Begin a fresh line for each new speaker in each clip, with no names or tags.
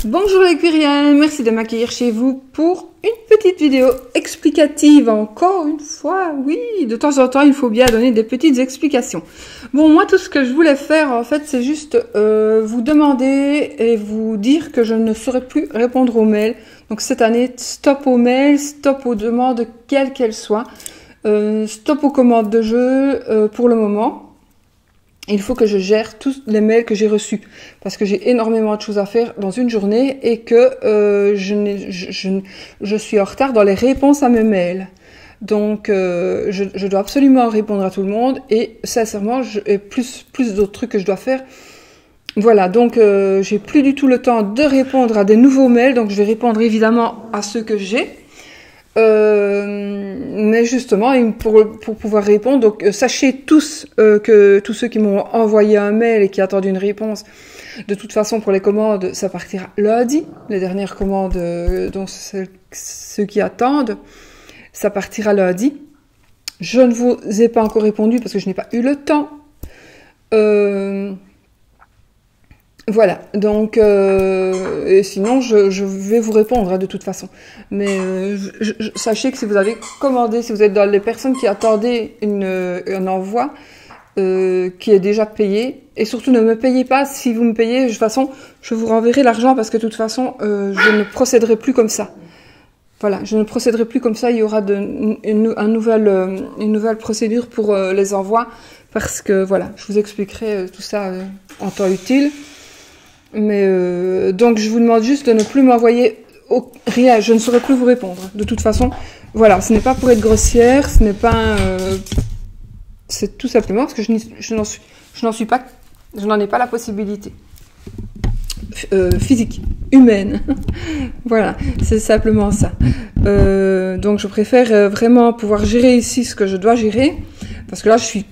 Bonjour les Quiriens, merci de m'accueillir chez vous pour une petite vidéo explicative, encore une fois, oui, de temps en temps il faut bien donner des petites explications. Bon, moi tout ce que je voulais faire en fait c'est juste vous demander et vous dire que je ne saurais plus répondre aux mails. Donc cette année, stop aux mails, stop aux demandes quelles qu'elles soient, stop aux commandes de jeux pour le moment. Il faut que je gère tous les mails que j'ai reçus parce que j'ai énormément de choses à faire dans une journée et que je suis en retard dans les réponses à mes mails. Donc, je dois absolument répondre à tout le monde et sincèrement, j'ai plus d'autres trucs que je dois faire. Voilà, donc j'ai plus du tout le temps de répondre à des nouveaux mails, donc je vais répondre évidemment à ceux que j'ai. Mais justement, pour pouvoir répondre, donc sachez tous que tous ceux qui m'ont envoyé un mail et qui attendent une réponse, de toute façon pour les commandes, ça partira lundi. Les dernières commandes, donc ceux qui attendent, ça partira lundi. Je ne vous ai pas encore répondu parce que je n'ai pas eu le temps. Voilà, donc et sinon je vais vous répondre hein, de toute façon. Mais sachez que si vous avez commandé, si vous êtes dans les personnes qui attendaient un envoi qui est déjà payé, et surtout ne me payez pas, si vous me payez, de toute façon je vous renverrai l'argent parce que de toute façon je ne procéderai plus comme ça. Voilà, je ne procéderai plus comme ça, il y aura une nouvelle procédure pour les envois parce que voilà, je vous expliquerai tout ça en temps utile. Mais donc je vous demande juste de ne plus m'envoyer rien, je ne saurais plus vous répondre. De toute façon, voilà, ce n'est pas pour être grossière, ce n'est pas, c'est tout simplement parce que je n'en ai pas la possibilité physique, humaine. Voilà, c'est simplement ça. Donc je préfère vraiment pouvoir gérer ici ce que je dois gérer, parce que là je suis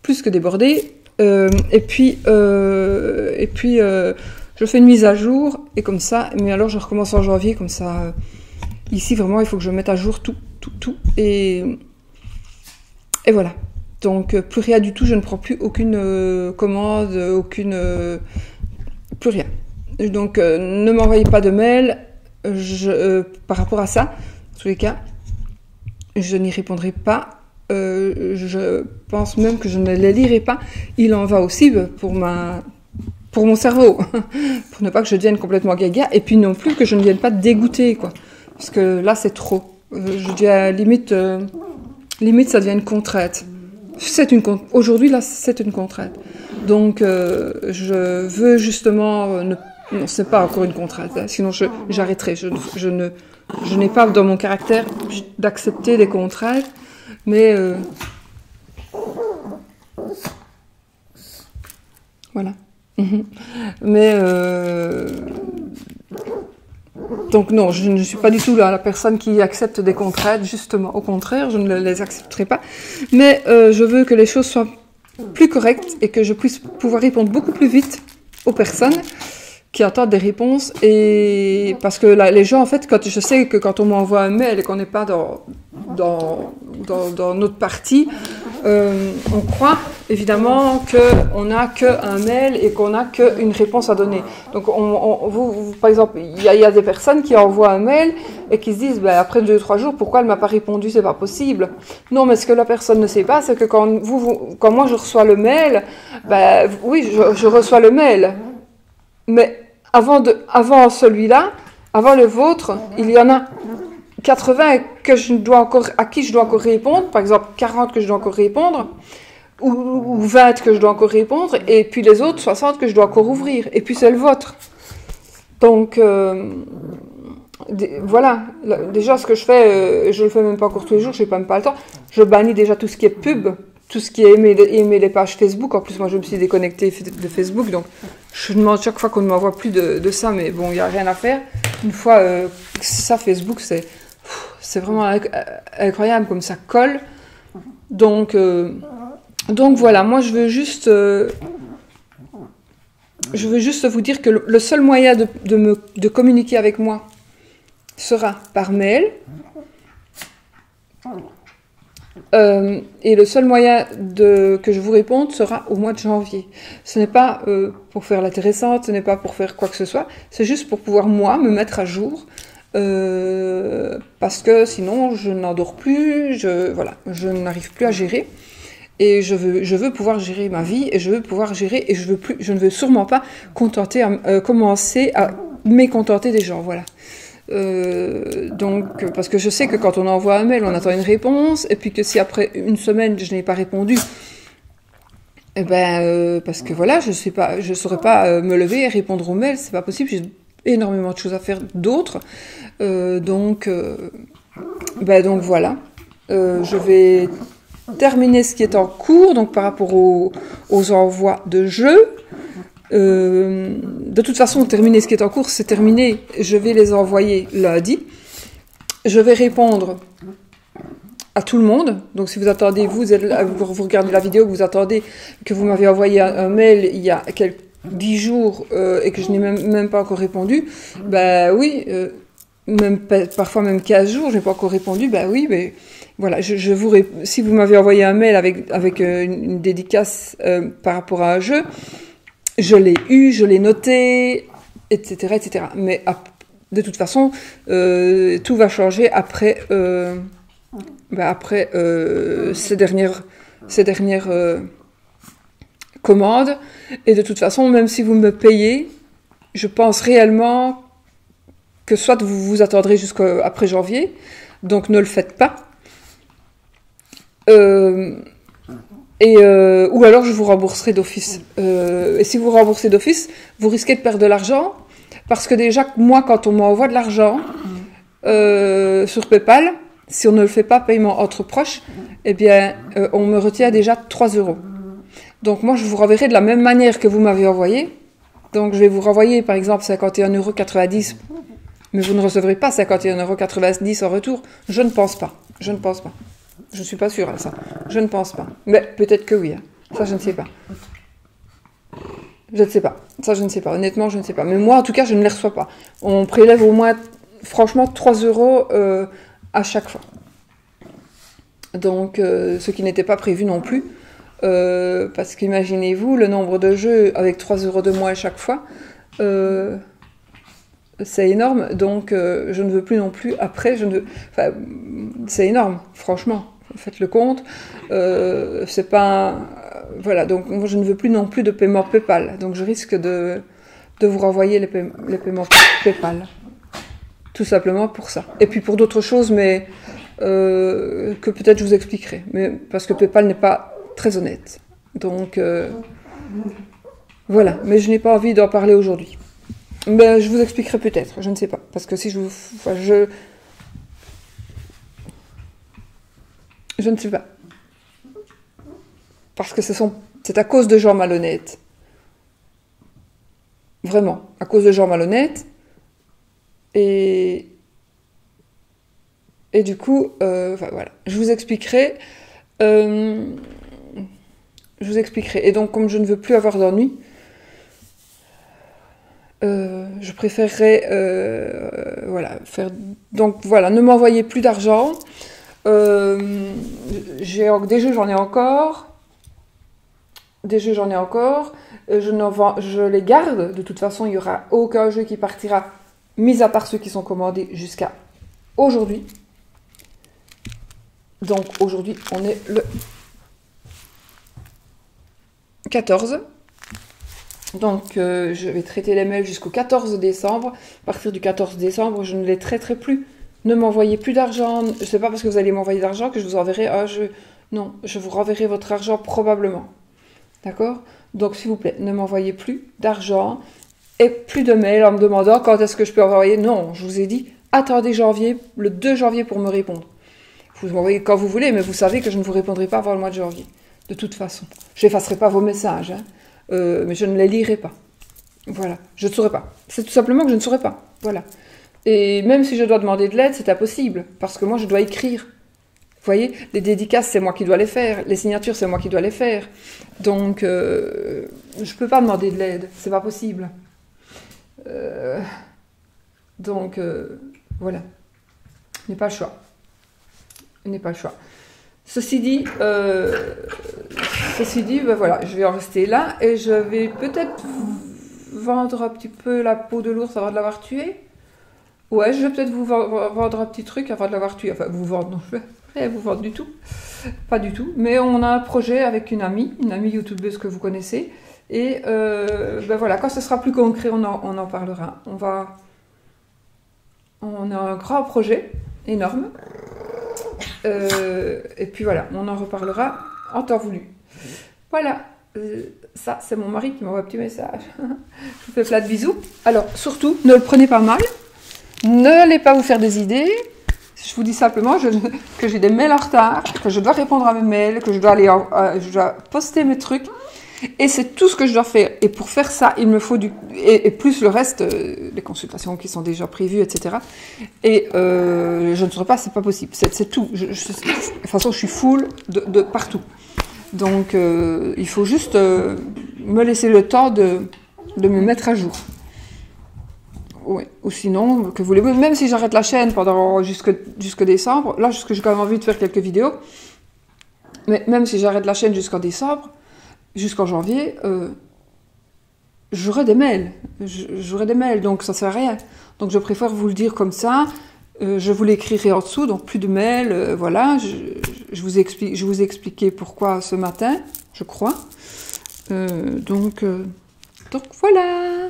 plus que débordée. Et puis je fais une mise à jour et comme ça, mais alors je recommence en janvier comme ça. Ici vraiment il faut que je mette à jour tout et voilà. Donc plus rien du tout, je ne prends plus aucune commande, plus rien. Donc ne m'envoyez pas de mail par rapport à ça. En tous les cas, je n'y répondrai pas. Je pense même que je ne les lirai pas. Il en va aussi pour mon cerveau, pour ne pas que je devienne complètement gaga, et puis non plus que je ne vienne pas dégoûter, quoi. Parce que là, c'est trop. Je dis à limite, ça devient une contrainte. Aujourd'hui, là, c'est une contrainte. Donc, je veux justement... non, c'est pas encore une contrainte, hein, sinon j'arrêterai. Je n'ai pas dans mon caractère d'accepter des contraintes. Mais voilà. Mais donc non, je ne suis pas du tout la personne qui accepte des contraintes, justement. Au contraire, je ne les accepterai pas. Mais je veux que les choses soient plus correctes et que je puisse pouvoir répondre beaucoup plus vite aux personnes qui attendent des réponses. Et parce que là, les gens, en fait, je sais que quand on m'envoie un mail et qu'on n'est pas dans notre partie, on croit évidemment qu'on n'a qu'un mail et qu'on n'a qu'une réponse à donner. Donc, vous, par exemple, il y a des personnes qui envoient un mail et qui se disent, ben, après 2-3 jours, pourquoi elle m'a pas répondu, c'est pas possible. Non, mais ce que la personne ne sait pas, c'est que quand moi je reçois le mail, ben, oui, je reçois le mail. Mais avant celui-là, avant le vôtre, il y en a 80 à qui je dois encore répondre, par exemple 40 que je dois encore répondre, ou 20 que je dois encore répondre, et puis les autres 60 que je dois encore ouvrir, et puis c'est le vôtre. Donc voilà, déjà ce que je fais, je le fais même pas encore tous les jours, je n'ai même pas le temps, je bannis déjà tout ce qui est pub, tout ce qui est aimer les pages Facebook. En plus moi je me suis déconnectée de Facebook, donc je demande chaque fois qu'on ne m'envoie plus de ça, mais bon, il n'y a rien à faire. Une fois ça, Facebook, c'est vraiment incroyable comme ça colle. Donc voilà, moi je veux juste vous dire que le seul moyen de communiquer avec moi sera par mail. Et le seul moyen que je vous réponde sera au mois de janvier. Ce n'est pas pour faire l'intéressante, ce n'est pas pour faire quoi que ce soit, c'est juste pour pouvoir, moi, me mettre à jour. Parce que sinon, je n'endors plus, voilà, je n'arrive plus à gérer. Et je veux pouvoir gérer ma vie, et je veux pouvoir gérer, et je ne veux sûrement pas commencer à mécontenter des gens, voilà. Donc, parce que je sais que quand on envoie un mail, on attend une réponse, et puis que si après une semaine je n'ai pas répondu, eh ben, parce que voilà, je saurais pas me lever et répondre aux mails, c'est pas possible, j'ai énormément de choses à faire d'autres, donc voilà, je vais terminer ce qui est en cours, donc par rapport aux envois de jeux. De toute façon, terminer ce qui est en cours, c'est terminé. Je vais les envoyer lundi. Je vais répondre à tout le monde. Donc, si vous attendez, vous regardez la vidéo, que vous attendez, que vous m'avez envoyé un mail il y a 10 jours et que je n'ai même pas encore répondu, bah oui, parfois même 15 jours, je n'ai pas encore répondu, bah oui, mais voilà, si vous m'avez envoyé un mail avec une dédicace par rapport à un jeu, je l'ai eu, je l'ai noté, etc., etc. Mais de toute façon, tout va changer après ces dernières commandes. Et de toute façon, même si vous me payez, je pense réellement que soit vous vous attendrez jusqu'après janvier, donc ne le faites pas. Ou alors je vous rembourserai d'office. Et si vous remboursez d'office, vous risquez de perdre de l'argent, parce que déjà, moi, quand on m'envoie de l'argent sur PayPal, si on ne le fait pas paiement entre proches, eh bien, on me retient déjà 3 €. Donc moi, je vous renverrai de la même manière que vous m'avez envoyé. Donc je vais vous renvoyer, par exemple, 51,90 €, mais vous ne recevrez pas 51,90 € en retour. Je ne pense pas. Je ne pense pas. Je ne suis pas sûre à ça. Je ne pense pas. Mais peut-être que oui. Hein. Ça, je ne sais pas. Je ne sais pas. Ça, je ne sais pas. Honnêtement, je ne sais pas. Mais moi, en tout cas, je ne les reçois pas. On prélève au moins, franchement, 3 € à chaque fois. Donc, ce qui n'était pas prévu non plus. Parce qu'imaginez-vous, le nombre de jeux avec 3 € de moins à chaque fois, c'est énorme. Donc, je ne veux plus non plus. Après, c'est énorme, franchement. Faites le compte. C'est pas... voilà, donc moi, je ne veux plus non plus de paiement PayPal. Donc, je risque de vous renvoyer les paiements PayPal. Tout simplement pour ça. Et puis pour d'autres choses, mais que peut-être je vous expliquerai. Mais, parce que PayPal n'est pas très honnête. Donc, voilà. Mais je n'ai pas envie d'en parler aujourd'hui. Mais je vous expliquerai peut-être. Je ne sais pas. Parce que si je vous... Enfin, je ne sais pas. Parce que c'est à cause de gens malhonnêtes. Vraiment. À cause de gens malhonnêtes. Et du coup, voilà. Je vous expliquerai. Et donc, comme je ne veux plus avoir d'ennui, je préférerais faire... Donc, voilà, ne m'envoyez plus d'argent. Des jeux, j'en ai encore. Je les garde. De toute façon, il n'y aura aucun jeu qui partira, mis à part ceux qui sont commandés jusqu'à aujourd'hui. Donc, aujourd'hui, on est le 14. Donc, je vais traiter les mails jusqu'au 14 décembre. À partir du 14 décembre, je ne les traiterai plus. Ne m'envoyez plus d'argent. Je ne sais pas parce que vous allez m'envoyer d'argent que je vous enverrai un jeu. Non, je vous renverrai votre argent probablement. D'accord? Donc, s'il vous plaît, ne m'envoyez plus d'argent et plus de mails en me demandant quand est-ce que je peux envoyer. Non, je vous ai dit, attendez le 2 janvier pour me répondre. Vous m'envoyez quand vous voulez, mais vous savez que je ne vous répondrai pas avant le mois de janvier. De toute façon. Je n'effacerai pas vos messages, hein, mais je ne les lirai pas. Voilà, je ne saurais pas. C'est tout simplement que je ne saurais pas. Voilà. Et même si je dois demander de l'aide, c'est impossible, parce que moi, je dois écrire. Vous voyez, les dédicaces, c'est moi qui dois les faire. Les signatures, c'est moi qui dois les faire. Donc, je ne peux pas demander de l'aide. C'est pas possible. Donc, voilà. Il n'y a pas le choix. Ceci dit, ben voilà, je vais en rester là et je vais peut-être vendre un petit peu la peau de l'ours avant de l'avoir tué. Ouais, je vais peut-être vous vendre un petit truc avant de l'avoir tué. Enfin, vous vendre, non, je vais rien vous vendre du tout. Pas du tout. Mais on a un projet avec une amie youtubeuse que vous connaissez. Et ben voilà, quand ce sera plus concret, on en parlera. On a un grand projet, énorme. Et puis voilà, on en reparlera en temps voulu. Voilà, ça c'est mon mari qui m'envoie un petit message. Je vous fais plein de bisous. Alors surtout, ne le prenez pas mal. N'allez pas vous faire des idées. Je vous dis simplement que j'ai des mails en retard, que je dois répondre à mes mails, que je dois je dois poster mes trucs. Et c'est tout ce que je dois faire. Et pour faire ça, il me faut et plus le reste, les consultations qui sont déjà prévues, etc. Et je ne saurais pas, c'est pas possible. C'est tout. De toute façon, je suis full de partout. Donc, il faut juste me laisser le temps de me mettre à jour. Oui. Ou sinon, que voulez-vous, même si j'arrête la chaîne pendant jusque décembre, là, j'ai quand même envie de faire quelques vidéos. Mais même si j'arrête la chaîne jusqu'en décembre, jusqu'en janvier, j'aurai des mails. Donc ça sert à rien. Donc je préfère vous le dire comme ça. Je vous l'écrirai en dessous, donc plus de mails. Voilà, je vous ai expliqué pourquoi ce matin, je crois. Donc voilà.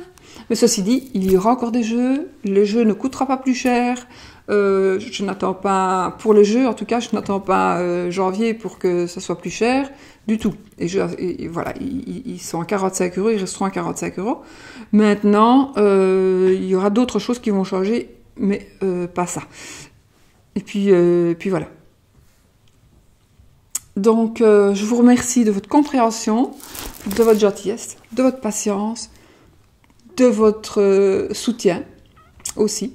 Mais ceci dit, il y aura encore des jeux. Le jeu ne coûtera pas plus cher. Je n'attends pas, pour les jeux en tout cas, je n'attends pas janvier pour que ça soit plus cher du tout. Et voilà, ils sont à 45 €, ils resteront à 45 €. Maintenant, il y aura d'autres choses qui vont changer, mais pas ça. Et puis voilà. Donc, je vous remercie de votre compréhension, de votre gentillesse, de votre patience, de votre soutien aussi.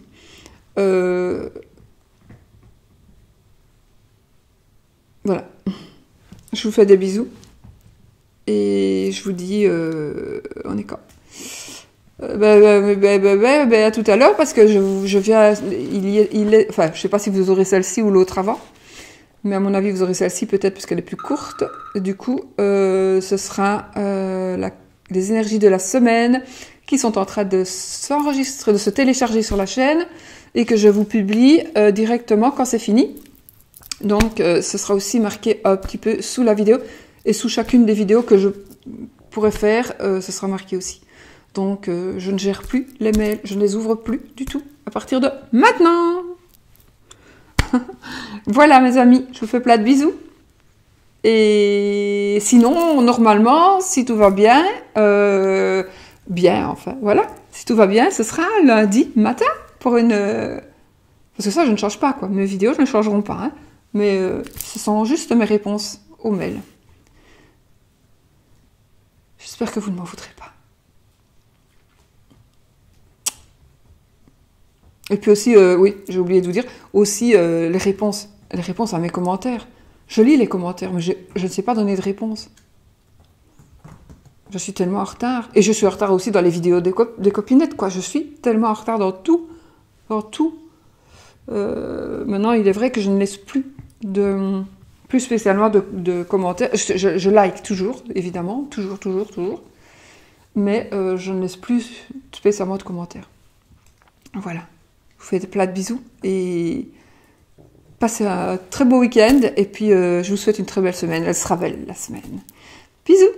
Voilà. Je vous fais des bisous. Et je vous dis, on est quand à tout à l'heure, parce que je viens, enfin, je sais pas si vous aurez celle-ci ou l'autre avant, mais à mon avis, vous aurez celle-ci peut-être parce qu'elle est plus courte. Du coup, ce sera les énergies de la semaine qui sont en train de s'enregistrer, de se télécharger sur la chaîne et que je vous publie directement quand c'est fini. Donc, ce sera aussi marqué un petit peu sous la vidéo et sous chacune des vidéos que je pourrais faire, ce sera marqué aussi. Donc, je ne gère plus les mails, je ne les ouvre plus du tout à partir de maintenant. Voilà, mes amis, je vous fais plein de bisous. Et sinon, normalement, si tout va bien, enfin, voilà, si tout va bien, ce sera lundi matin pour une... Parce que ça, je ne change pas, quoi. Mes vidéos, je ne changeront pas, hein. Mais ce sont juste mes réponses aux mails. J'espère que vous ne m'en voudrez pas. Et puis aussi, oui, j'ai oublié de vous dire, aussi les réponses à mes commentaires. Je lis les commentaires, mais je ne sais pas donner de réponse. Je suis tellement en retard. Et je suis en retard aussi dans les vidéos des copinettes, quoi. Je suis tellement en retard dans tout. Dans tout. Maintenant, il est vrai que je ne laisse plus spécialement de commentaires. Je like toujours, évidemment, toujours. Mais je ne laisse plus spécialement de commentaires. Voilà. Je vous fais plein de bisous et passez un très beau week-end. Et puis, je vous souhaite une très belle semaine. Elle sera belle, la semaine. Bisous!